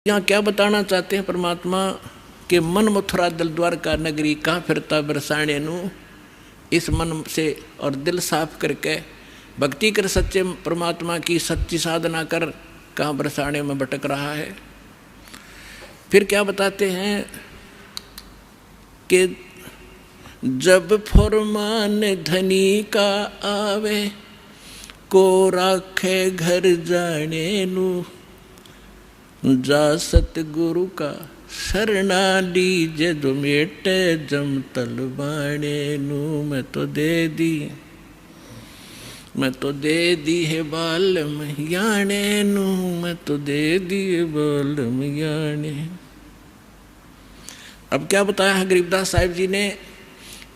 यहाँ क्या बताना चाहते हैं परमात्मा के मन मथुरा दिल द्वारका नगरी कहाँ फिरता बरसाने नू। इस मन से और दिल साफ करके भक्ति कर सच्चे परमात्मा की सच्ची साधना कर कहाँ बरसाने में भटक रहा है। फिर क्या बताते हैं कि जब फरमान धनी का आवे को राखे घर जाने नू। जा सतगुरु का शरणा लीजे जो मेटे जम तलबाने नू। मैं तो दे दी है बालम याने नू। मैं तो दे दी है बालम याने। अब क्या बताया है गरीबदास साहिब जी ने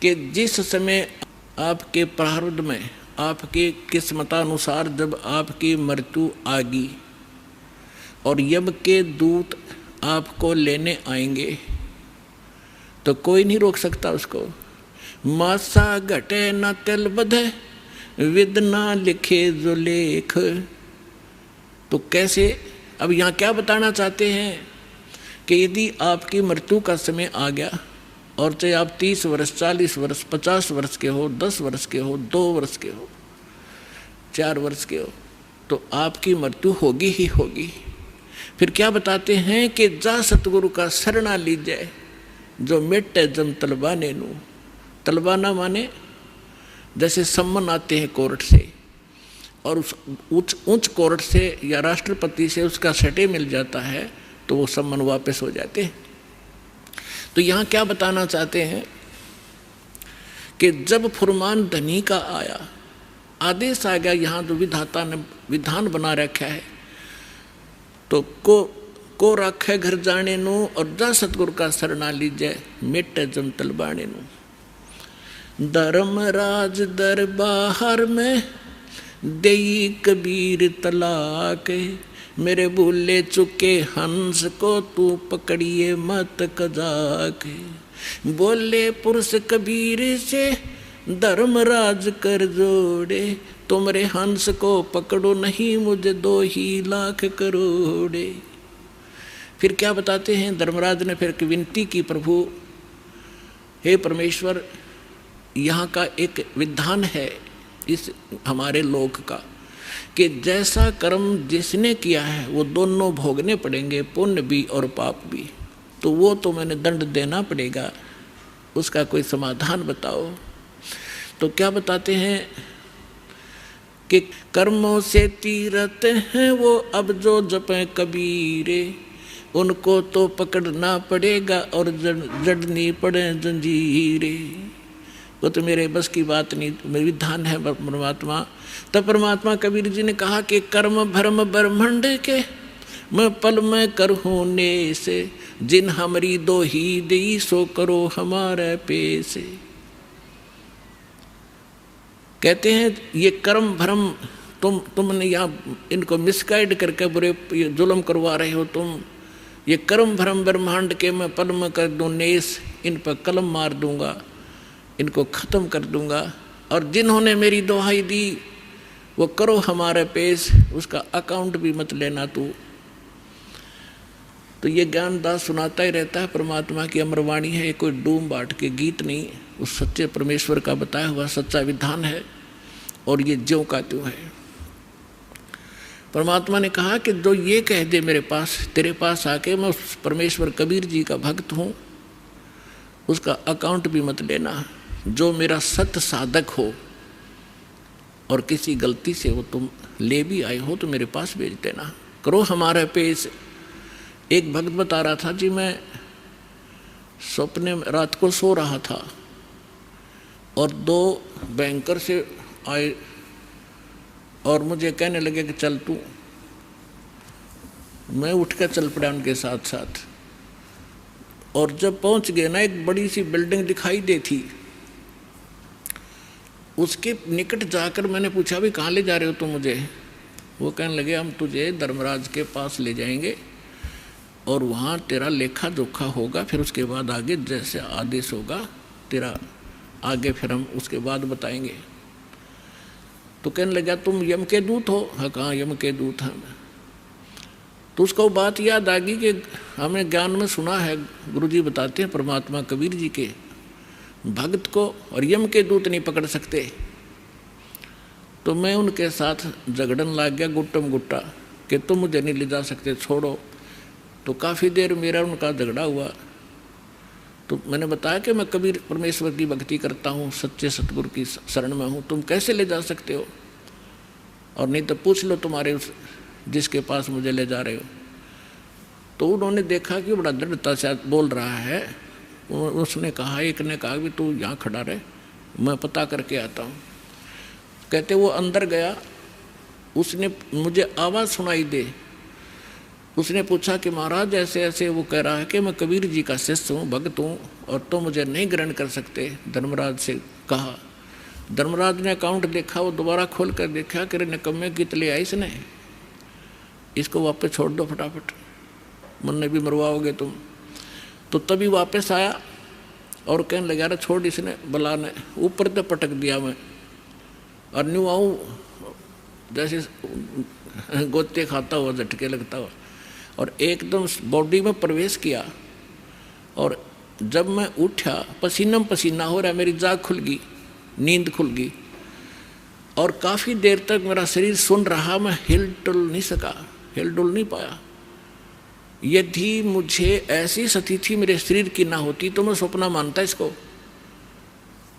कि जिस समय आपके प्रारब्ध में आपके किस्मतानुसार जब आपकी मृत्यु आ गई और यम के दूत आपको लेने आएंगे तो कोई नहीं रोक सकता उसको। मासा घटे न तिल बधे विद ना लिखे जो लेख। तो कैसे, अब यहाँ क्या बताना चाहते हैं कि यदि आपकी मृत्यु का समय आ गया और चाहे आप 30 वर्ष 40 वर्ष 50 वर्ष के हो, 10 वर्ष के हो, 2 वर्ष के हो, 4 वर्ष के हो, तो आपकी मृत्यु होगी ही होगी। फिर क्या बताते हैं कि जा सतगुरु का शरणा लीजिए जो मिटे जम तलबाने नू। तलबाना माने जैसे सम्मन आते हैं कोर्ट से और उस उच्च कोर्ट से या राष्ट्रपति से उसका सटे मिल जाता है तो वो सम्मन वापस हो जाते हैं। तो यहाँ क्या बताना चाहते हैं कि जब फुरमान धनी का आया, आदेश आ गया, यहाँ जो विधाता ने विधान बना रखा है तो को राखे घर जाने नू और जा सतगुरु का शरणा लीजिए मिटे जम तलबाने नू। धर्मराज दरबार में देई कबीर तलाक। मेरे भूले चुके हंस को तू पकड़िए मत कजाक। बोले पुरुष कबीर से धर्मराज कर जोड़े। तुमरे हंस को पकड़ो नहीं मुझे 2 ही लाख करोड़े। फिर क्या बताते हैं धर्मराज ने फिर विनती की, प्रभु हे परमेश्वर, यहाँ का एक विधान है इस हमारे लोक का कि जैसा कर्म जिसने किया है वो दोनों भोगने पड़ेंगे, पुण्य भी और पाप भी। तो वो तो मैंने दंड देना पड़ेगा, उसका कोई समाधान बताओ। तो क्या बताते हैं कि कर्मों से तीरथ हैं वो अब जो जपे कबीरे। उनको तो पकड़ना पड़ेगा और जड़नी पड़े जंजीरे। वो तो मेरे बस की बात नहीं, मेरी विधान है परमात्मा। तब परमात्मा कबीर जी ने कहा कि कर्म भरम ब्रह्मंड के मैं पल में करहूँ ने से। जिन हमारी 2 ही दी सो करो हमारे पेसे। कहते हैं ये कर्म भ्रम तुमने यहाँ इनको मिसगाइड करके बुरे जुल्म करवा रहे हो तुम। ये कर्म भ्रम ब्रह्मांड के मैं पल में कर दूँ नेस, इन पर कलम मार दूंगा, इनको ख़त्म कर दूंगा। और जिन्होंने मेरी दुहाई दी वो करो हमारे पेश, उसका अकाउंट भी मत लेना तू। तो ये ज्ञानदास सुनाता ही रहता है, परमात्मा की अमरवाणी है, कोई डूम बाट के गीत नहीं, उस सच्चे परमेश्वर का बताया हुआ सच्चा विधान है और ये ज्यों का त्यों है। परमात्मा ने कहा कि जो ये कह दे मेरे पास, तेरे पास आके मैं उस परमेश्वर कबीर जी का भक्त हूँ, उसका अकाउंट भी मत लेना। जो मेरा सत्य साधक हो और किसी गलती से वो तुम ले भी आए हो तो मेरे पास भेज देना, करो हमारे पेश। एक भक्त बता रहा था जी, मैं सपने में रात को सो रहा था और 2 बैंकर से आए और मुझे कहने लगे कि चल तू। मैं उठ कर चल पड़ा उनके साथ साथ और जब पहुंच गए ना, एक बड़ी सी बिल्डिंग दिखाई दी थी। उसके निकट जाकर मैंने पूछा भी कहाँ ले जा रहे हो तुम मुझे। वो कहने लगे हम तुझे धर्मराज के पास ले जाएंगे और वहाँ तेरा लेखा जोखा होगा, फिर उसके बाद आगे जैसे आदेश होगा तेरा आगे फिर हम उसके बाद बताएंगे। तो कहने लगा तुम यम के दूत हो? हाँ, कहाँ यम के दूत हैं। तो उसको बात याद आ गई कि हमने ज्ञान में सुना है, गुरुजी बताते हैं परमात्मा कबीर जी के, भक्त को और यम के दूत नहीं पकड़ सकते। तो मैं उनके साथ झगड़न लग गया गुट्टम गुट्टा कि तुम मुझे नहीं ले जा सकते, छोड़ो। तो काफ़ी देर मेरा उनका झगड़ा हुआ। तो मैंने बताया कि मैं कबीर परमेश्वर की भक्ति करता हूँ, सच्चे सतगुरु की शरण में हूँ, तुम कैसे ले जा सकते हो, और नहीं तो पूछ लो तुम्हारे उस जिसके पास मुझे ले जा रहे हो। तो उन्होंने देखा कि बड़ा दृढ़ता से बोल रहा है। उसने कहा, एक ने कहा कि तू यहाँ खड़ा रहे, मैं पता करके आता हूँ। कहते वो अंदर गया, उसने मुझे आवाज़ सुनाई दे। उसने पूछा कि महाराज ऐसे ऐसे, वो कह रहा है कि मैं कबीर जी का शिष्य हूँ, भक्त हूँ, और तो मुझे नहीं ग्रहण कर सकते। धर्मराज से कहा। धर्मराज ने अकाउंट देखा, वो दोबारा खोल कर देखा कि निकम्मे कित ले आई इसने, इसको वापस छोड़ दो फटाफट, मन भी मरवाओगे तुम। तो तभी वापस आया और कहने लगा, अरे छोड़, इसने बला ने ऊपर तो पटक दिया मैं, और न्यू आऊँ जैसे गोते खाता हुआ, झटके लगता हुआ, और एकदम बॉडी में प्रवेश किया। और जब मैं उठा, पसीना पसीना हो रहा, मेरी जाग खुल गई, नींद खुल गई, और काफ़ी देर तक मेरा शरीर सुन रहा, मैं हिल डुल नहीं सका, हिल डुल नहीं पाया। यदि मुझे ऐसी स्थिति मेरे शरीर की ना होती तो मैं सपना मानता इसको।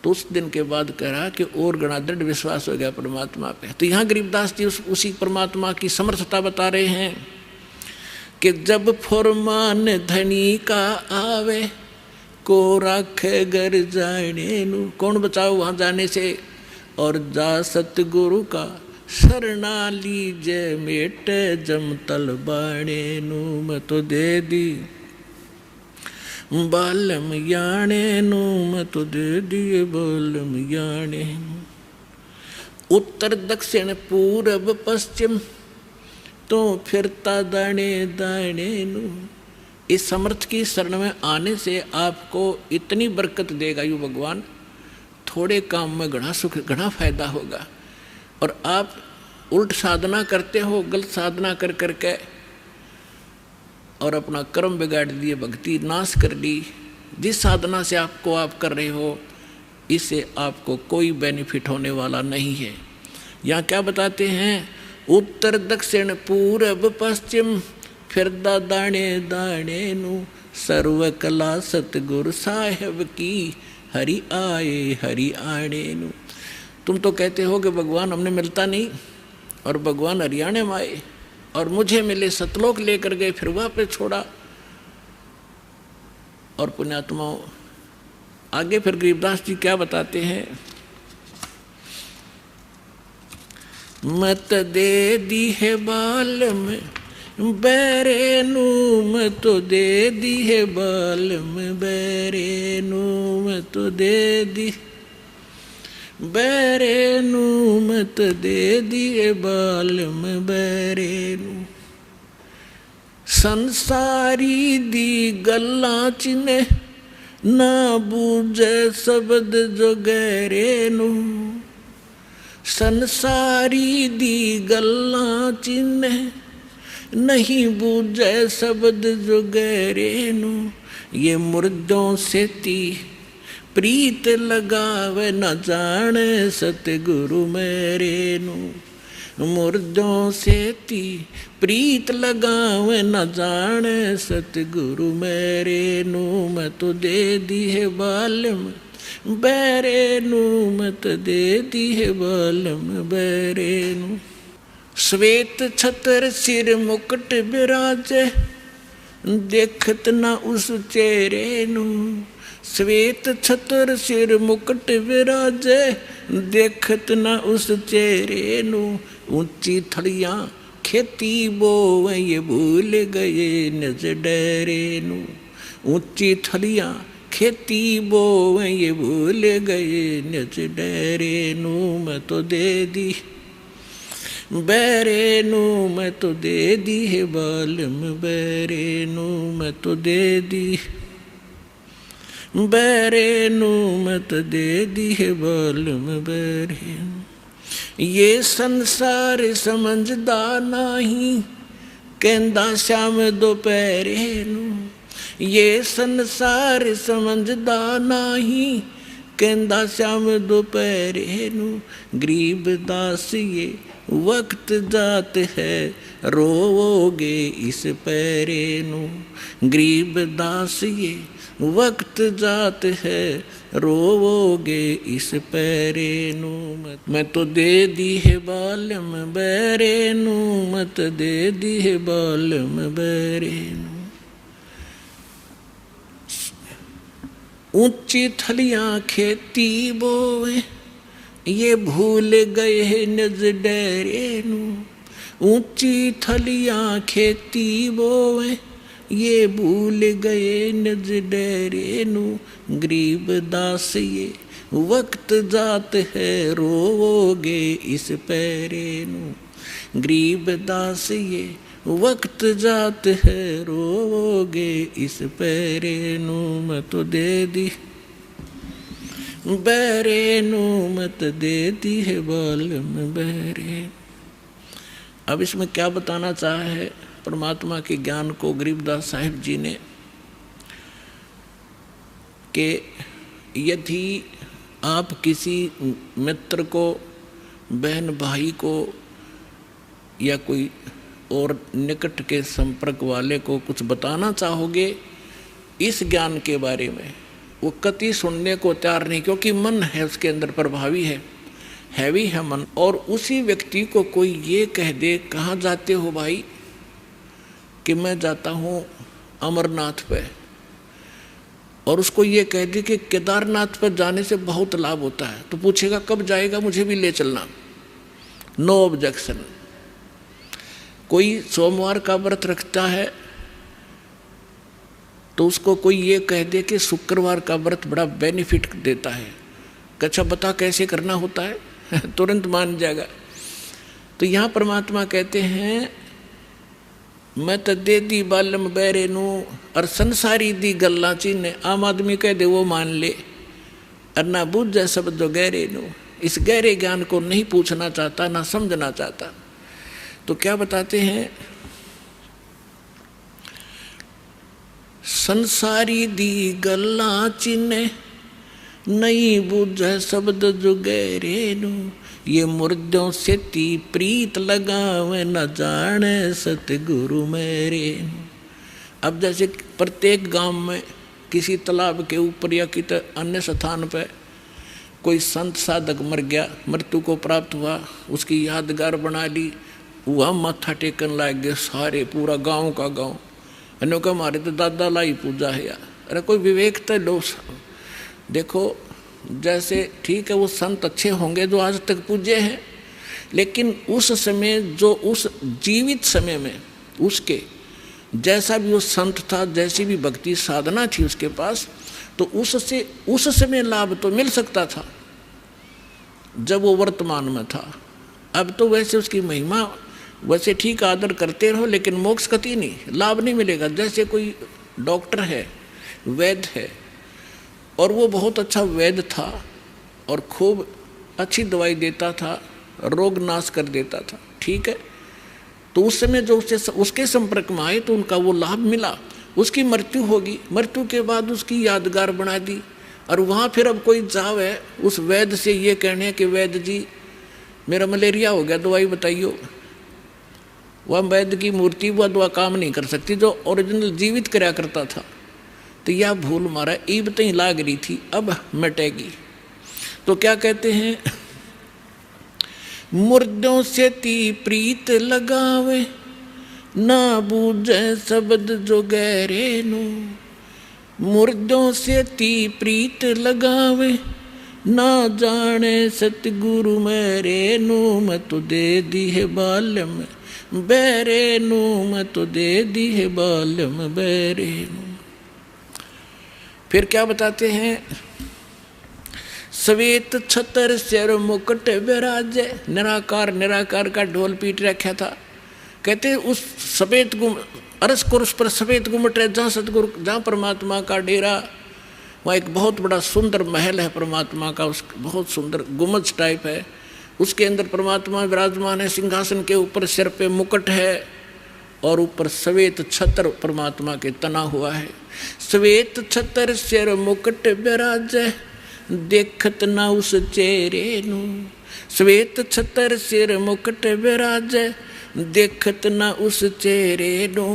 तो उस दिन के बाद कह रहा कि और गणा दृढ़ विश्वास हो गया परमात्मा पे। तो यहाँ गरीबदास जी उसी परमात्मा की समर्थता बता रहे हैं कि जब फरमान धनी का आवे को राखे घर जाने नु, कौन बचाओ वहाँ जाने से, और जा सतगुरु का शरणा लीजे मेटे जमतल बाणे नु, मैं तो दे दी बालम याने नु, मैं तो दे दिए बालम याने। उत्तर दक्षिण पूरब पश्चिम तो फिरता दाने दाने नु। इस समर्थ की शरण में आने से आपको इतनी बरकत देगा यू भगवान, थोड़े काम में घना सुख, घना फायदा होगा। और आप उल्ट साधना करते हो, गलत साधना कर करके, और अपना कर्म बिगाड़ दिए, भक्ति नाश कर दी। जिस साधना से आप कर रहे हो, इससे आपको कोई बेनिफिट होने वाला नहीं है। यहाँ क्या बताते हैं, उत्तर दक्षिण पूरब पश्चिम फिरदा दाने दाने नु, सर्व कला सतगुरु साहेब की हरि आए हरि आने नु। तुम तो कहते हो कि भगवान हमने मिलता नहीं, और भगवान हरियाणे में आए और मुझे मिले, सतलोक लेकर गए, फिर वापस छोड़ा। और पुण्यात्माओं आगे फिर गरीबदास जी क्या बताते हैं, मत दे दी है बाल में बैरे नू, मैं तो दे दी है बाल में बैरे नू, मैं तो दे दी बैरे नू, मैं तो दे दिए बाल में बैरे नू। संसारी दी गल्ला चिने ना बूझे शब्द जो गहरे नू, संसारी दी गल्ला चिने नहीं बूझे शब्द जो गहरे नू। ये मुर्दों से ती प्रीत लगावे न जाने सतगुरु मेरे नू, मुर्दों से ती प्रीत लगावे न जाने सतगुरु मेरे नू, मैं तो दे दी है बालम बैरे नू, मैं तो दे दी है बालम बैरे नू। श्वेत छतर सिर मुकुट विराजे देखत न उस चेहरे नू, श्वेत छतर सिर मुकुट विराजे देखत न उस चेहरे नू। ऊंची थड़ियाँ खेती बोवे ये भूल गए नज डरे नू, ऊंची थड़ियाँ खेती बोवे ये भूल गए नज डरे नू, मैं तो दे दी बैरे नू, मैं तो दे दी है बालम बैरे नू, मैं तो दे दी बैरे नू, मैं तो दे दी है बालम बैरे नू। ये संसार समझदा नहीं कहंदा श्याम दोपहरे नू, ये संसार समझदा नाही। कहंदा श्याम दोपहरे नू, गरीब दास ये वक्त जात है, रोवोगे इस पैरे नू। गरीब दास ये वक्त जात है, रोवोगे इस पैरे नू। मैं तो दे दी है बालम बैरे नू, मत दे दी है बालम बैरे नू। ऊंची थलियां खेती बोए, ये भूल गए हैं नज डेरे नू। ऊंची थलियां खेती बोए, ये भूल गए नज डेरे नू। गरीब दास ये वक्त जात है, रोवोगे इस पैरे नू। गरीब दास ये वक्त जात है, रोवोगे इस पैरे नू। मैं तो दे दी बैरे नू, मत दे दी है बालम बैरे। अब इसमें क्या बताना चाहा है परमात्मा के ज्ञान को गरीबदास साहिब जी ने, कि यदि आप किसी मित्र को, बहन भाई को, या कोई और निकट के संपर्क वाले को कुछ बताना चाहोगे इस ज्ञान के बारे में, वो कति सुनने को तैयार नहीं, क्योंकि मन है उसके अंदर प्रभावी है, हैवी है मन। और उसी व्यक्ति को कोई ये कह दे, कहाँ जाते हो भाई, कि मैं जाता हूँ अमरनाथ पे, और उसको ये कह दे कि केदारनाथ पर जाने से बहुत लाभ होता है, तो पूछेगा कब जाएगा, मुझे भी ले चलना। No objection. कोई सोमवार का व्रत रखता है तो उसको कोई ये कह दे कि शुक्रवार का व्रत बड़ा बेनिफिट देता है, अच्छा बता कैसे करना होता है, तुरंत मान जाएगा। तो यहाँ परमात्मा कहते हैं मैं तो दे दी बालम बैरे नू, और संसारी दी गल्ला चीने। आम आदमी कह दे वो मान ले, और ना बूझे शब्द जो गहरे नू, इस गहरे ज्ञान को नहीं पूछना चाहता, ना समझना चाहता। तो क्या बताते हैं, संसारी दी गल्ला चिन्ह नहीं बूझे शब्द जो गहरे नू। ये मुर्दों से ती प्रीत लगावे, न जाने सतगुरु मेरे। अब जैसे प्रत्येक गांव में किसी तालाब के ऊपर या किसी अन्य स्थान पर कोई संत साधक मर गया, मृत्यु को प्राप्त हुआ, उसकी यादगार बना ली, वह माथा टेकन लाग गए सारे, पूरा गांव का गांव। अन्यों का हमारे तो दादा लाई पूजा है यार। अरे कोई विवेक तो लो। देखो जैसे ठीक है वो संत अच्छे होंगे जो आज तक पूज्य हैं, लेकिन उस समय जो उस जीवित समय में उसके जैसा भी वो संत था, जैसी भी भक्ति साधना थी उसके पास, तो उससे उस समय लाभ तो मिल सकता था जब वो वर्तमान में था। अब तो वैसे उसकी महिमा वैसे ठीक आदर करते रहो, लेकिन मोक्ष कति नहीं, लाभ नहीं मिलेगा। जैसे कोई डॉक्टर है, वैद्य है, और वो बहुत अच्छा वैद्य था और खूब अच्छी दवाई देता था, रोग नाश कर देता था, ठीक है। तो उस समय जो उसके संपर्क में आए तो उनका वो लाभ मिला। उसकी मृत्यु होगी, मृत्यु के बाद उसकी यादगार बना दी, और वहाँ फिर अब कोई जावे उस वैद्य से ये कहने कि वैद्य जी मेरा मलेरिया हो गया, दवाई बताइयो। वह वैद्य की मूर्ति वह दवा काम नहीं कर सकती, जो ओरिजिनल जीवित कराया करता था। तो यह भूल मारा ईब तई लाग रही थी, अब मिटेगी। तो क्या कहते हैं, मुर्दों से ती प्रीत लगावे, ना बूझे शब्द जो गहरे नू। मुर्दों से ती प्रीत लगावे, ना जाने सतगुरु मेरे नू। मैं तो दे दी है बालम बैरे नू, मैं तो दे दी है बालम बैरे नू। फिर क्या बताते हैं, श्वेत छतर सिर मुकुट विराजे। निराकार निराकार का ढोल पीट रखा था। कहते उस सफेद अरस कुर्स पर सफेद गुम्मट है, जहाँ सतगुरु, जहाँ परमात्मा का डेरा, वहाँ एक बहुत बड़ा सुंदर महल है परमात्मा का, उस बहुत सुंदर गुम्बज टाइप है। उसके अंदर परमात्मा विराजमान है, सिंहासन के ऊपर सिर पे मुकुट है, और ऊपर श्वेत छत्र परमात्मा के तना हुआ है। श्वेत छत्र सिर मुकुट विराजे, देखत ना उस चेहरे नू। श्वेत छत्र सिर मुकुट विराजे, देखत ना उस चेहरे नू।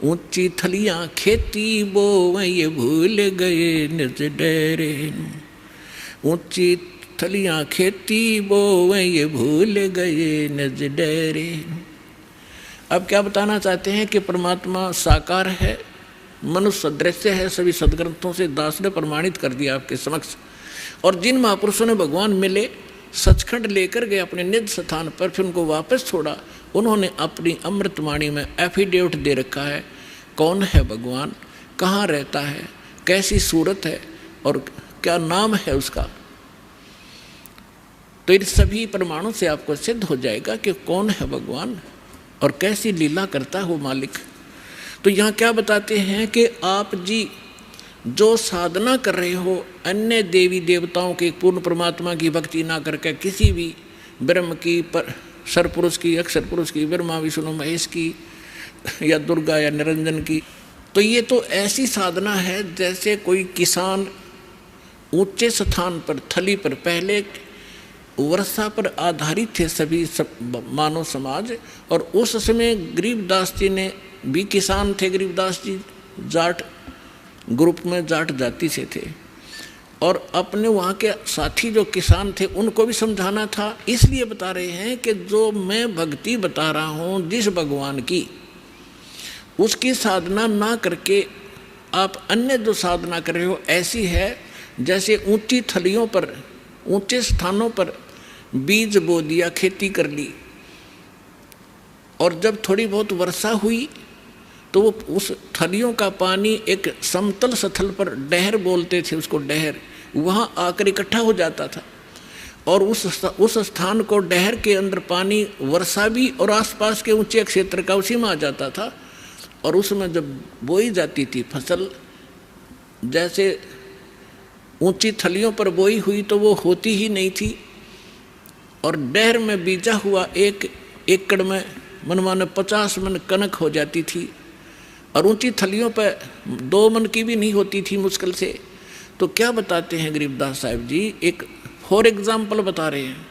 ऊंची थलियां खेती बोवे भूल गए निज डेरे नू। ऊंची थलियां खेती बोवे भूल गए निज डेरे नू। अब क्या बताना चाहते हैं कि परमात्मा साकार है, मनुष्य सदृश्य है, सभी सदग्रंथों से दास ने प्रमाणित कर दिया आपके समक्ष। और जिन महापुरुषों ने भगवान मिले, सचखंड लेकर गए अपने निज स्थान पर, फिर उनको वापस छोड़ा, उन्होंने अपनी अमृतवाणी में एफिडेविट दे रखा है कौन है भगवान, कहाँ रहता है, कैसी सूरत है और क्या नाम है उसका। तो इन सभी प्रमाणों से आपको सिद्ध हो जाएगा कि कौन है भगवान और कैसी लीला करता है वो मालिक। तो यहाँ क्या बताते हैं कि आप जी जो साधना कर रहे हो, अन्य देवी देवताओं के पूर्ण परमात्मा की भक्ति ना करके किसी भी ब्रह्म की, पर सरपुरुष की, अक्षर पुरुष की, ब्रह्मा विष्णु महेश की, या दुर्गा या निरंजन की, तो ये तो ऐसी साधना है जैसे कोई किसान ऊंचे स्थान पर, थली पर, पहले वर्षा पर आधारित थे सभी मानव समाज। और उस समय गरीबदास जी ने भी किसान थे, गरीबदास जी जाट ग्रुप में जाट जाति से थे, और अपने वहाँ के साथी जो किसान थे उनको भी समझाना था। इसलिए बता रहे हैं कि जो मैं भक्ति बता रहा हूँ जिस भगवान की, उसकी साधना ना करके आप अन्य जो साधना कर रहे हो ऐसी है जैसे ऊंची थलियों पर, ऊंचे स्थानों पर बीज बो दिया, खेती कर ली, और जब थोड़ी बहुत वर्षा हुई तो वो उस थलियों का पानी एक समतल स्थल पर, डहर बोलते थे उसको, डहर, वहाँ आकर इकट्ठा हो जाता था। और उस स्थान को, डहर के अंदर पानी वर्षा भी और आसपास के ऊंचे क्षेत्र का उसी में आ जाता था। और उसमें जब बोई जाती थी फसल, जैसे ऊंची थलियों पर बोई हुई तो वो होती ही नहीं थी, और डहर में बीजा हुआ 1 एकड़ में मनमाने 50 मन कनक हो जाती थी, और ऊंची थलियों पर 2 मन की भी नहीं होती थी मुश्किल से। तो क्या बताते हैं गरीबदास साहिब जी, एक फॉर एग्जाम्पल बता रहे हैं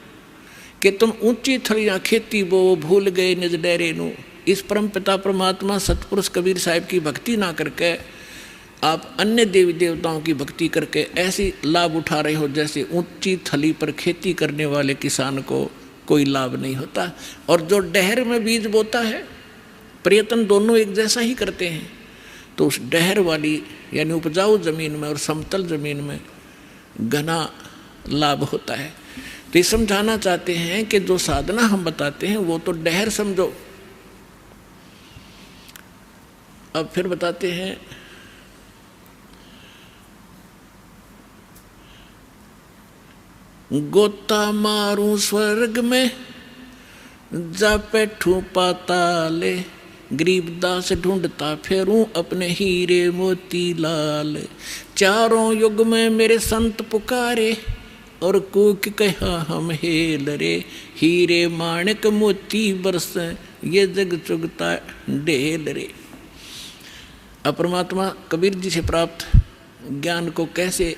कि तुम ऊंची थलियां खेती बो भूल गए निज डेरे नू। इस परम पिता परमात्मा सतपुरुष कबीर साहिब की भक्ति ना करके आप अन्य देवी देवताओं की भक्ति करके ऐसी लाभ उठा रहे हो जैसे ऊंची थली पर खेती करने वाले किसान को कोई लाभ नहीं होता। और जो डहर में बीज बोता है, प्रयत्न दोनों एक जैसा ही करते हैं, तो उस डहर वाली यानी उपजाऊ जमीन में और समतल जमीन में घना लाभ होता है। तो ये समझाना चाहते हैं कि जो साधना हम बताते हैं वो तो डहर समझो। अब फिर बताते हैं, गोता मारूं स्वर्ग में जा बैठूं पाताले, गरीबदास ढूंढता फेरूं अपने हीरे मोती लाल। चारों युग में मेरे संत पुकारे और कूक कहा हम हेल रे, हीरे माणिक मोती बरस ये जग चुगता ढेल रे। अब परमात्मा कबीर जी से प्राप्त ज्ञान को कैसे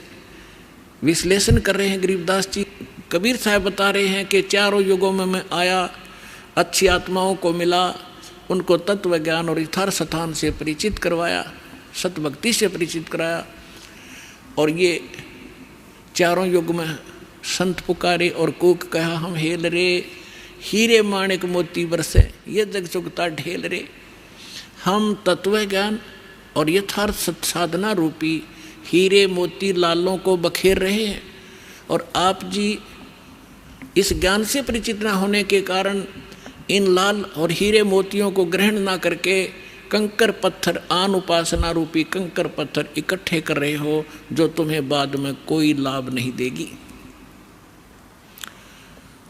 विश्लेषण कर रहे हैं गरीबदास जी। कबीर साहब बता रहे हैं कि चारों युगों में मैं आया, अच्छी आत्माओं को मिला, उनको तत्व ज्ञान और यथार्थ स्थान से परिचित करवाया, सतभक्ति से परिचित कराया, और ये चारों युग में संत पुकारे और कूक कहा हम हेल रे, हीरे माणिक मोती बरसे ये जग चुगता ढेल रे। हम तत्व ज्ञान और यथार्थ साधना रूपी हीरे मोती लालों को बखेर रहे हैं, और आप जी इस ज्ञान से परिचित न होने के कारण इन लाल और हीरे मोतियों को ग्रहण ना करके कंकर पत्थर, आन उपासना रूपी कंकर पत्थर इकट्ठे कर रहे हो, जो तुम्हें बाद में कोई लाभ नहीं देगी।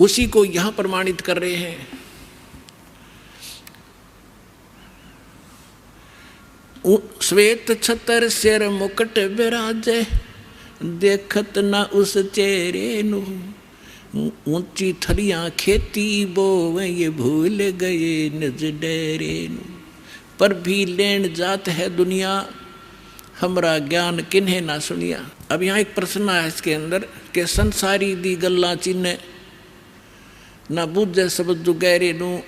उसी को यहां प्रमाणित कर रहे हैं। श्वेत छतर सिर मुकुट विराजे, देखत ना उस चेहरे नू। ऊंची थलियां खेती बोवे भूल गए निज डेरे नू। पर भी लेन जात है दुनिया, हमरा ज्ञान किन्हें ना सुनिया। अब यहाँ एक प्रश्न आया इसके अंदर कि संसारी दी गल्ला चिन्ह ना बुझे सब जो गहरे नू।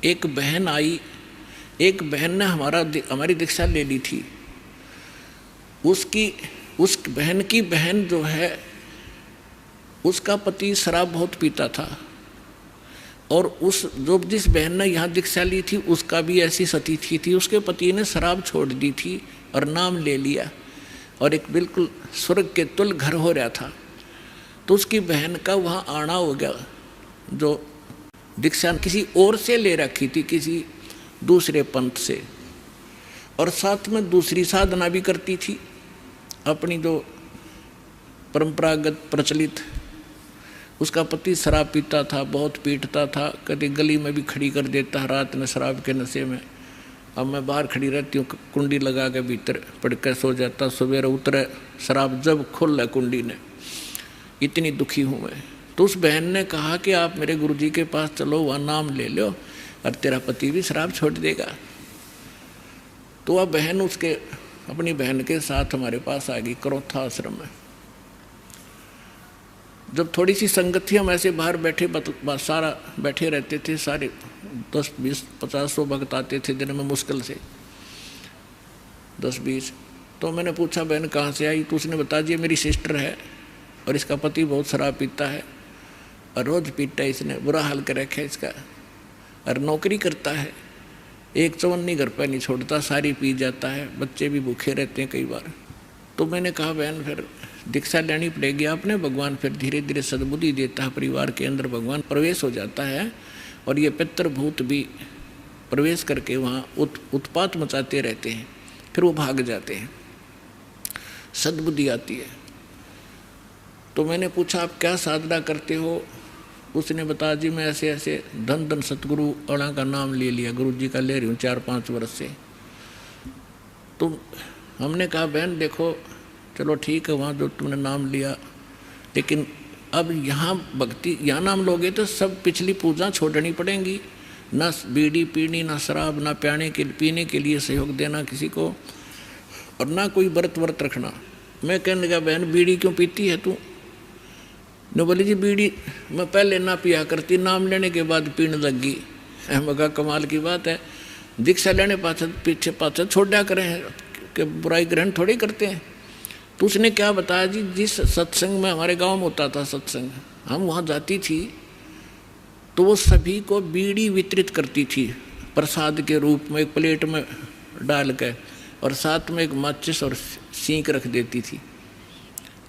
एक बहन आई, एक बहन ने हमारी दीक्षा ले ली थी। उस बहन की बहन जो है उसका पति शराब बहुत पीता था, और जिस बहन ने यहाँ दीक्षा ली थी उसका भी ऐसी स्थिति थी। उसके पति ने शराब छोड़ दी थी और नाम ले लिया, और एक बिल्कुल स्वर्ग के तुल घर हो रहा था। तो उसकी बहन का वहाँ आना हो गया, जो दीक्षा किसी और से ले रखी थी, किसी दूसरे पंथ से, और साथ में दूसरी साधना भी करती थी अपनी जो परंपरागत प्रचलित। उसका पति शराब पीता था, बहुत पीटता था, कभी गली में भी खड़ी कर देता रात में शराब के नशे में। अब मैं बाहर खड़ी रहती हूँ, कुंडी लगा के भीतर पड़ कर सो जाता, सवेरे उतरे शराब जब खुल कुंडी ने। इतनी दुखी हूँ मैं। तो उस बहन ने कहा कि आप मेरे गुरुजी के पास चलो, वहाँ नाम ले लो और तेरा पति भी शराब छोड़ देगा। तो वह बहन अपनी बहन के साथ हमारे पास आ गई करोथा आश्रम में। जब थोड़ी सी संगत थी, हम ऐसे बाहर बैठे सारा बैठे रहते थे, सारे 10, 20, 50, 100 भक्त आते थे दिन में, मुश्किल से 10, 20। तो मैंने पूछा बहन कहाँ से आई? तो उसने बता दिया मेरी सिस्टर है, और इसका पति बहुत शराब पीता है, और रोज़ पीता है, इसने बुरा हाल कर रखा है इसका, और नौकरी करता है, एक चवन्नी घर पर नहीं छोड़ता, सारी पी जाता है, बच्चे भी भूखे रहते हैं कई बार। तो मैंने कहा बहन फिर दीक्षा लेनी पड़ेगी आपने, भगवान फिर धीरे धीरे सद्बुद्धि देता है, परिवार के अंदर भगवान प्रवेश हो जाता है, और ये पितृभूत भी प्रवेश करके वहाँ उत्पात मचाते रहते हैं, फिर वो भाग जाते हैं, सद्बुद्धि आती है। तो मैंने पूछा आप क्या साधना करते हो? उसने बताया जी मैं ऐसे ऐसे धन धन सतगुरु अणा का नाम ले लिया, गुरु जी का ले रही हूँ 4-5 वर्ष से। तो हमने कहा बहन देखो चलो ठीक है, वहाँ जो तुमने नाम लिया, लेकिन अब यहाँ भक्ति, यहाँ नाम लोगे तो सब पिछली पूजा छोड़नी पड़ेंगी, ना बीड़ी पीनी, ना शराब, ना पीने के लिए सहयोग देना किसी को, और ना कोई व्रत रखना। मैं कहने लगा बहन बीड़ी क्यों पीती है तू? ने बोली जी बीड़ी मैं पहले ना पिया करती, नाम लेने के बाद पीने लग गई। मैं कहा कमाल की बात है, दीक्षा लेने पीछे पाछे छोड़ा करें कि बुराई ग्रहण थोड़ी करते हैं। तो उसने क्या बताया जी, जिस सत्संग में हमारे गांव में होता था सत्संग, हम वहाँ जाती थी तो वो सभी को बीड़ी वितरित करती थी प्रसाद के रूप में, एक प्लेट में डाल के, और साथ में एक माचिस और सींक रख देती थी,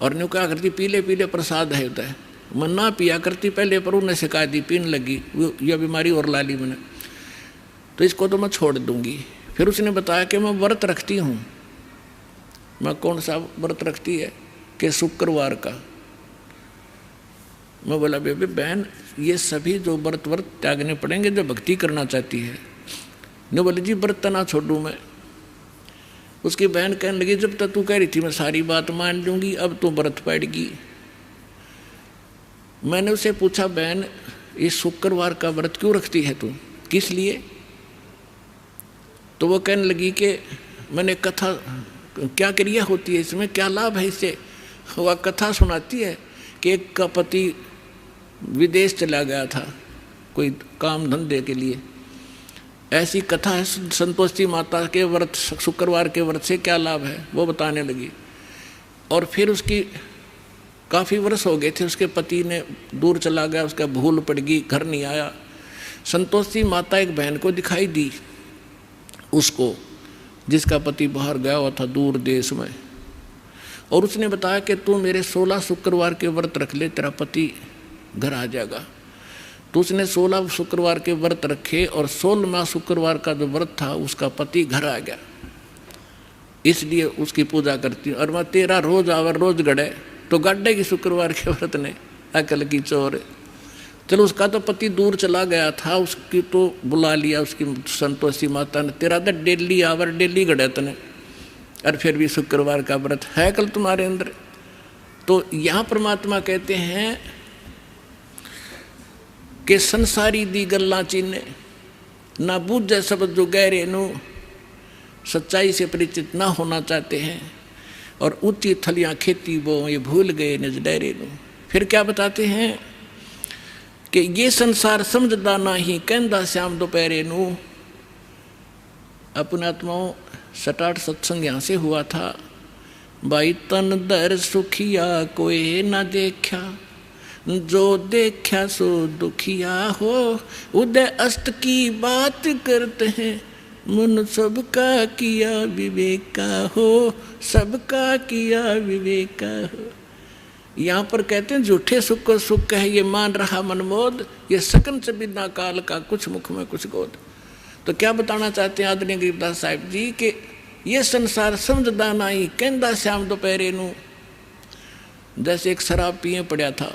और न्यू क्या करती पीले पीले प्रसाद है होता है। मैं ना पिया करती पहले, पर उन्हें शिकायत दी, पीने लगी, यह बीमारी और ला ली मैंने, तो इसको तो मैं छोड़ दूंगी। फिर उसने बताया कि मैं व्रत रखती हूँ। मैं कौन सा व्रत रखती है? कि शुक्रवार का। मैं बोला बेबी बहन ये सभी जो व्रत त्यागने पड़ेंगे जो भक्ति करना चाहती है। ने बोले जी व्रत ना छोड़ूँ मैं। उसकी बहन कहने लगी जब तक तू कह रही थी मैं सारी बात मान लूँगी, अब तो व्रत पड़ेगी। मैंने उसे पूछा बहन इस शुक्रवार का व्रत क्यों रखती है तू, किस लिए? तो वो कहने लगी कि मैंने कथा, क्या क्रिया होती है इसमें, क्या लाभ है इससे? वह कथा सुनाती है कि एक का पति विदेश चला गया था कोई काम धंधे के लिए, ऐसी कथा है संतोषी माता के व्रत, शुक्रवार के व्रत से क्या लाभ है वो बताने लगी। और फिर उसकी काफ़ी वर्ष हो गए थे, उसके पति ने दूर चला गया, उसका भूल पड़ गई, घर नहीं आया। संतोषी माता एक बहन को दिखाई दी उसको, जिसका पति बाहर गया हुआ था दूर देश में, और उसने बताया कि तू मेरे 16 शुक्रवार के व्रत रख ले, तेरा पति घर आ जाएगा। तो उसने 16 शुक्रवार के व्रत रखे, और 16वां शुक्रवार का जो व्रत था उसका पति घर आ गया, इसलिए उसकी पूजा करती हूँ। और मैं तेरा रोज आवर रोज गड़े, तो गाड्डे की शुक्रवार के व्रत ने अकल की चोर। चलो उसका तो पति दूर चला गया था, उसकी तो बुला लिया उसकी संतोषी माता ने, तेरा तो डेली आवर डेली गड़े तने, और फिर भी शुक्रवार का व्रत है कल तुम्हारे अंदर। तो यहाँ परमात्मा कहते हैं कि संसारी दी गल्ला चीने ना बूझे सब जो गहरे नू, सच्चाई से परिचित ना होना चाहते हैं और ऊंची थलियां खेती वो ये भूल गए निज डेरे नू। फिर क्या बताते हैं कि ये संसार समझदा नहीं कहंदा श्याम दोपहरे नू। अपने आत्माओं सटाट सत्संग यहाँ से हुआ था। भाई तन दर सुखिया कोई ना देखा, जो देखा सो दुखिया हो। उदय अस्त की बात करते हैं, मन सबका किया विवेका हो, सबका किया विवेका हो। यहाँ पर कहते हैं झूठे सुख को सुख है ये मान रहा मनमोद, ये सकन से बिना काल का कुछ मुख में कुछ गोद। तो क्या बताना चाहते हैं आदरणीय गरीबदास साहिब जी कि ये संसार समझदा नहीं कहंदा श्याम दोपहरे नू। जैसे एक शराब पिए पड़ा था,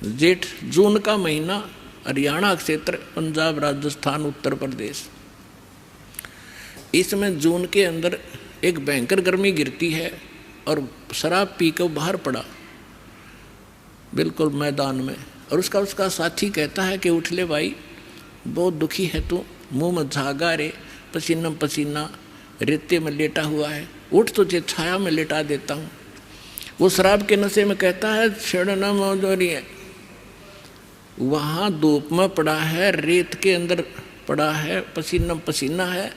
जेठ जून का महीना, हरियाणा क्षेत्र, पंजाब, राजस्थान, उत्तर प्रदेश। इसमें जून के अंदर एक भयंकर गर्मी गिरती है और शराब पी कर बाहर पड़ा बिल्कुल मैदान में। और उसका साथी कहता है कि उठ ले भाई, बहुत दुखी है तू, मुंह में झागा रे, पसीना पसीना, रेते में लेटा हुआ है, उठ तुझे छाया में लेटा देता हूँ। वो शराब के नशे में कहता है छेड़ना मौजूरी है। वहाँ धूप में पड़ा है, रेत के अंदर पड़ा है, पसीना पसीना है,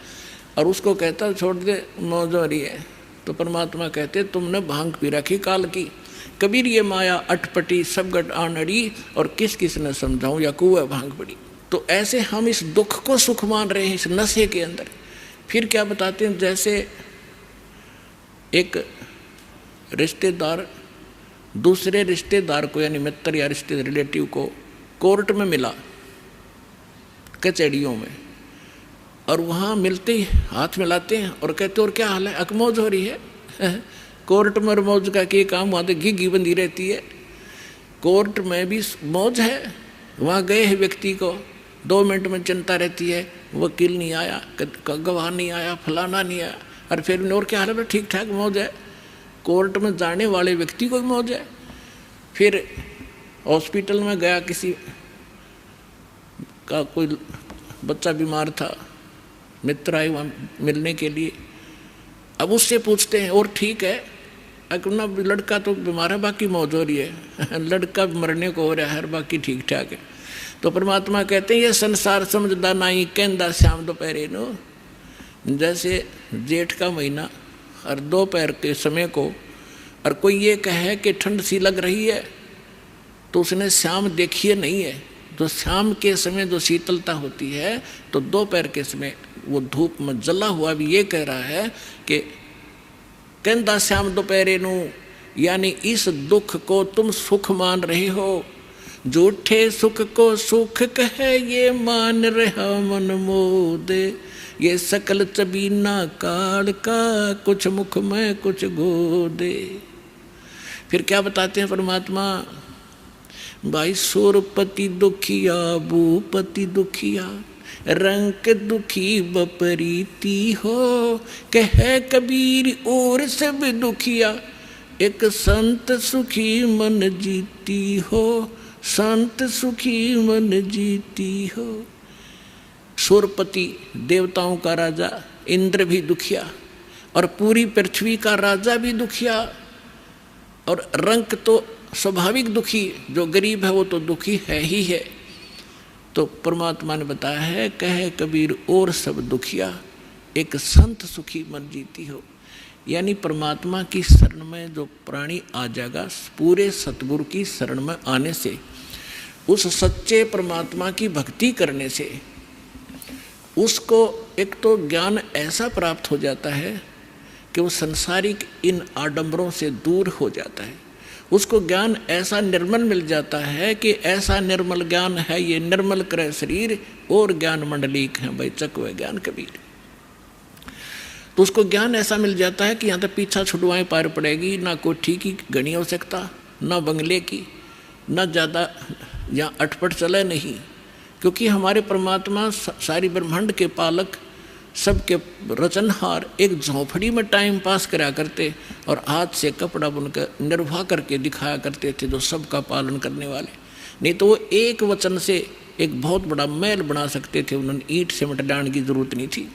और उसको कहता छोड़ दे मौजूरी है। तो परमात्मा कहते तुमने भांग पी रखी काल की, कबीर ये माया अटपटी सब गट आनड़ी, और किस किस ने समझाऊं या कुआ भांग पड़ी। तो ऐसे हम इस दुख को सुख मान रहे हैं इस नशे के अंदर। फिर क्या बताते हैं, जैसे एक रिश्तेदार दूसरे रिश्तेदार को यानी मित्र या रिश्ते रिलेटिव को कोर्ट में मिला, कचहरियों में, और वहाँ मिलते ही हाथ मिलाते हैं और कहते और क्या हाल है, अकमौज हो रही है। कोर्ट में मौज का क्या काम, वहाँ तो घी बंधी रहती है। कोर्ट में भी मौज है, वहाँ गए हैं व्यक्ति को 2 मिनट में चिंता रहती है, वकील नहीं आया, गवाह नहीं आया, फलाना नहीं आया, और फिर और क्या हाल है, ठीक ठाक मौज है। कोर्ट में जाने वाले व्यक्ति को भी मौज है। फिर हॉस्पिटल में गया, किसी का कोई बच्चा बीमार था, मित्र आए वहाँ मिलने के लिए। अब उससे पूछते हैं और ठीक है, अपना लड़का तो बीमार है, बाकी मौज हो रही है, लड़का मरने को हो रहा है, बाकी ठीक ठाक है। तो परमात्मा कहते हैं ये संसार समझदा नहीं कहंदा श्याम दोपहरे नो। जैसे जेठ का महीना और दोपहर के समय को, और कोई ये कहे कि ठंड सी लग रही है, तो उसने श्याम देखी नहीं है। तो शाम के समय जो शीतलता होती है, तो दोपहर के समय वो धूप में जला हुआ भी ये कह रहा है कि कहंदा श्याम दोपहरे नू, यानी इस दुख को तुम सुख मान रहे हो। झूठे सुख को सुख कहे ये मान रहा मन मोद, ये सकल चबीना काल का कुछ मुख में कुछ गोदे। फिर क्या बताते हैं परमात्मा, भाई सुरपति दुखिया भूपति दुखिया, रंग दुखी बपरीती हो, कह कबीर और सब दुखिया, एक संत सुखी मन जीती हो, संत सुखी मन जीती हो। सुरपति देवताओं का राजा इंद्र भी दुखिया, और पूरी पृथ्वी का राजा भी दुखिया, और रंक तो स्वाभाविक दुखी, जो गरीब है वो तो दुखी है ही है। तो परमात्मा ने बताया है, कहे कबीर और सब दुखिया, एक संत सुखी मन जीती हो। यानी परमात्मा की शरण में जो प्राणी आ जाएगा, पूरे सतगुरु की शरण में आने से, उस सच्चे परमात्मा की भक्ति करने से उसको एक तो ज्ञान ऐसा प्राप्त हो जाता है कि वो संसारिक इन आडंबरों से दूर हो जाता है। उसको ज्ञान ऐसा निर्मल मिल जाता है कि ऐसा निर्मल ज्ञान है ये निर्मल करे शरीर, और ज्ञान मंडलीक है भाई चकवे ज्ञान कबीर। तो उसको ज्ञान ऐसा मिल जाता है कि यहाँ तक पीछा छुड़वाएं पार पड़ेगी, ना कोठी की घनी हो सकता, ना बंगले की, ना ज़्यादा यहाँ अटपट चले नहीं, क्योंकि हमारे परमात्मा सारी ब्रह्मांड के पालक, सबके रचनहार एक झोंपड़ी में टाइम पास करा करते और हाथ से कपड़ा बुनकर निर्वाह करके दिखाया करते थे, जो सबका पालन करने वाले। नहीं तो वो एक वचन से एक बहुत बड़ा महल बना सकते थे, उन्होंने ईंट सीमेंट डालने की जरूरत नहीं थी।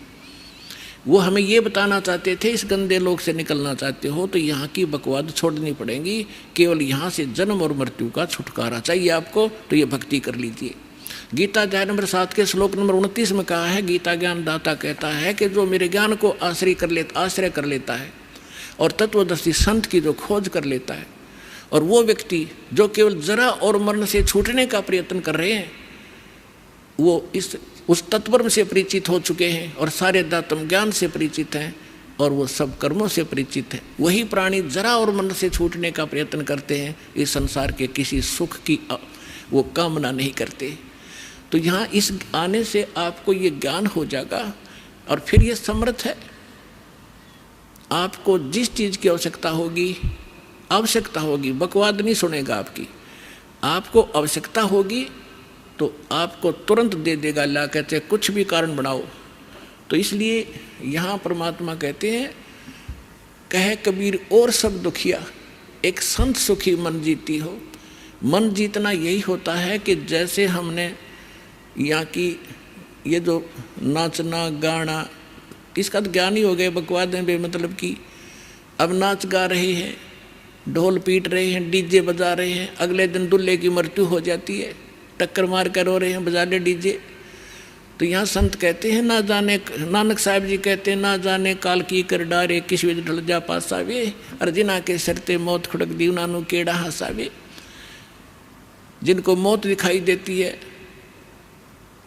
वो हमें ये बताना चाहते थे, इस गंदे लोक से निकलना चाहते हो तो यहाँ की बकवाद छोड़नी पड़ेगी, केवल यहाँ से जन्म और मृत्यु का छुटकारा चाहिए आपको, तो ये भक्ति कर लीजिए। गीता अध्याय नंबर 7 के श्लोक नंबर 29 में कहा है, गीता ज्ञान दाता कहता है कि जो मेरे ज्ञान को आश्रय कर लेता है और तत्वदर्शी संत की जो खोज कर लेता है, और वो व्यक्ति जो केवल जरा और मरण से छूटने का प्रयत्न कर रहे हैं, वो उस तत्पर से परिचित हो चुके हैं और सारे दातम ज्ञान से परिचित हैं और वो सब कर्मों से परिचित है, वही प्राणी जरा और मरण से छूटने का प्रयत्न करते हैं, इस संसार के किसी सुख की वो कामना नहीं करते। तो यहाँ इस आने से आपको ये ज्ञान हो जाएगा और फिर ये समर्थ है। आपको जिस चीज़ की आवश्यकता होगी, बकवाद नहीं सुनेगा आपकी। आपको आवश्यकता होगी तो आपको तुरंत दे देगा, ला कहते हैं कुछ भी कारण बनाओ। तो इसलिए यहाँ परमात्मा कहते हैं, कहे कबीर और सब दुखिया एक संत सुखी मन जीती हो। मन जीतना यही होता है कि जैसे हमने यहाँ की ये जो नाचना गाना, इसका तो ज्ञान ही हो गया, बकवाद है बेमतलब की। अब नाच गा रहे हैं, ढोल पीट रहे हैं, डीजे बजा रहे हैं, अगले दिन दूल्हे की मृत्यु हो जाती है, टक्कर मार कर रो रहे हैं, बजा ले डीजे। तो यहाँ संत कहते हैं, ना जाने, नानक साहब जी कहते हैं, ना जाने काल की कर डारे किस विध ढल जा पासावे, अर्जिना के सरते मौत खुड़क दी उनानू केड़ा हंसावे। जिनको मौत दिखाई देती है,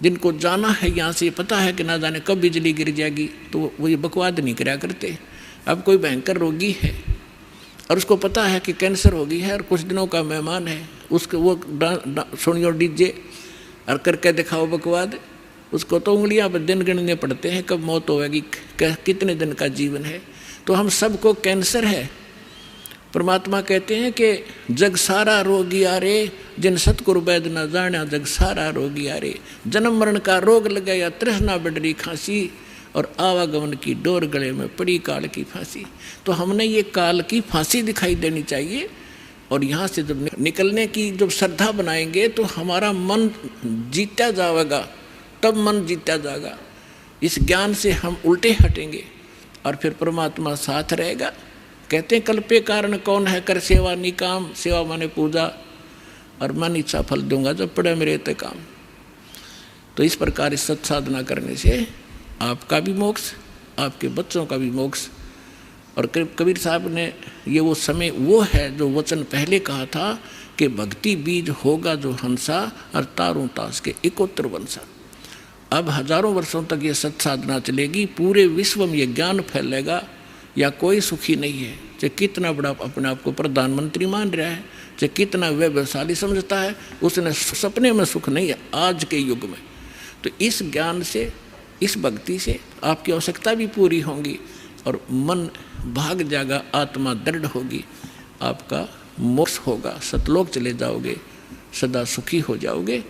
जिनको जाना है यहाँ से, पता है कि ना जाने कब बिजली गिर जाएगी, तो वो ये बकवाद नहीं कराया करते। अब कोई भयंकर रोगी है और उसको पता है कि कैंसर हो गई है और कुछ दिनों का मेहमान है, उसके वो सुनियो डीजे और करके दिखाओ बकवाद, उसको तो उंगलियां पर दिन गिनने पड़ते हैं कब मौत होगी, कितने दिन का जीवन है। तो हम सबको कैंसर है। परमात्मा कहते हैं कि जग सारा रोगी आरे, जिन सतगुरु वैद न जाना, जग सारा रोगी आरे। जन्म मरण का रोग लगा या तृष्णा बढ़री खांसी, और आवागमन की डोर गले में पड़ी काल की फांसी। तो हमने ये काल की फांसी दिखाई देनी चाहिए, और यहाँ से जब निकलने की जब श्रद्धा बनाएंगे तो हमारा मन जीता जाएगा, तब मन जीता जाएगा। इस ज्ञान से हम उल्टे हटेंगे और फिर परमात्मा साथ रहेगा। कहते हैं कल्पे कारण कौन है, कर सेवा निकाम, सेवा माने पूजा, और मन इच्छा फल दूंगा जब पड़े मेरे ते काम। तो इस प्रकार इस सत साधना करने से आपका भी मोक्ष, आपके बच्चों का भी मोक्ष। और कबीर साहब ने ये वो समय वो है जो वचन पहले कहा था कि भक्ति बीज होगा जो हंसा, और तारों तास के इकोत्र वंशा। अब हजारों वर्षों तक ये सत साधना चलेगी, पूरे विश्व में ये ज्ञान फैलेगा। या कोई सुखी नहीं है, चाहे कितना बड़ा अपने आप को प्रधानमंत्री मान रहा है, चाहे कितना वैभवशाली समझता है, उसने सपने में सुख नहीं है आज के युग में। तो इस ज्ञान से, इस भक्ति से आपकी आवश्यकता भी पूरी होगी और मन भाग जाएगा, आत्मा दृढ़ होगी, आपका मोक्ष होगा, सतलोक चले जाओगे, सदा सुखी हो जाओगे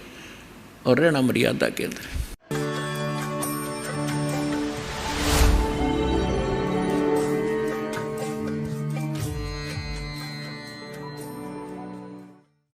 और रहना मर्यादा के अंदर।